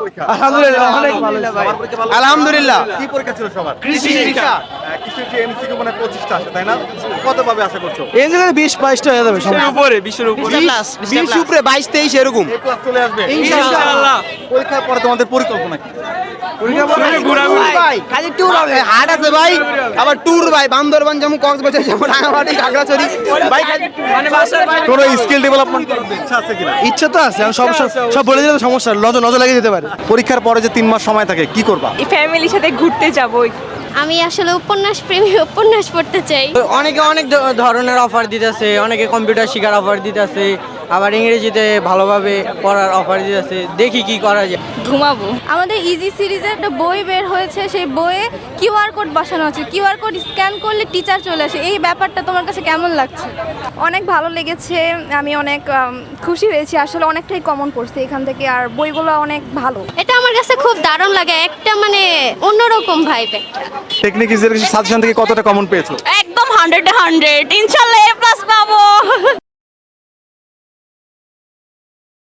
পরীক্ষা? আলহামদুলিল্লাহ অনেক ভালো। সবার পরীক্ষা ভালো? আলহামদুলিল্লাহ। কি পরীক্ষা ছিল সবার? কৃষি শিক্ষা। কৃষির যে এমসিকিউ মানে 25টা আসে তাই না? কত পাবে আশা করছো? এই যে 20-22টা হয়ে যাবে সম্ভব। উপরে 20-এর উপরে 20 উপরে 22-23 এরকম। এই ক্লাস চলে আসবে ইনশাআল্লাহ। পরীক্ষার পরে তোমাদের পরিকল্পনা কি? ভাই খালি ট্যুর হবে, হাট আছে ভাই, আবার ট্যুর ভাই, বান্দরবান যেমন, কক্সবাজার যেমন, রাঙামাটি, খাগড়াছড়ি ভাই মানে বাসার বাইরে কোনো স্কিল ডেভেলপমেন্ট করার ইচ্ছা আছে কিনা? ইচ্ছা তো আছে, আমি সব বলে দিলে তো সমস্যা, নজর লেগে যেতে পারে। পরীক্ষার পরে যে 3 মাস সময় থাকে কি করবা? ফ্যামিলির সাথে ঘুরতে যাব। আমি আসলে উপন্যাস প্রেমী, উপন্যাস পড়তে চাই। অনেকে অনেক ধরনের অফার দিতেছে, অনেকে কম্পিউটার শেখার অফার দিতেছে, আবার ইংরেজিতে ভালোভাবে পড়ার অফার দিতেছে। দেখি কি করা যায়। ঘুমাবো। আমাদের ইজি সিরিজের একটা বই বের হয়েছে, সেই বইয়ে কিউআর কোড বসানো আছে, কিউআর কোড স্ক্যান করলে টিচার চলে আসে। এই ব্যাপারটা তোমার কাছে কেমন লাগছে? অনেক ভালো লেগেছে, আমি অনেক খুশি হয়েছি। আসলে অনেকটাই কমন পড়ছে এখান থেকে, আর বইগুলো অনেক ভালো। এটা আমার কাছে খুব দারুণ লাগে, একটা মানে অন্যরকম ভাইব একটা। টেকনিক ইজের সাজেশন থেকে কতটা কমন পেয়েছো? একদম 100-এ 100, ইনশাআল্লাহ A+ পাবো।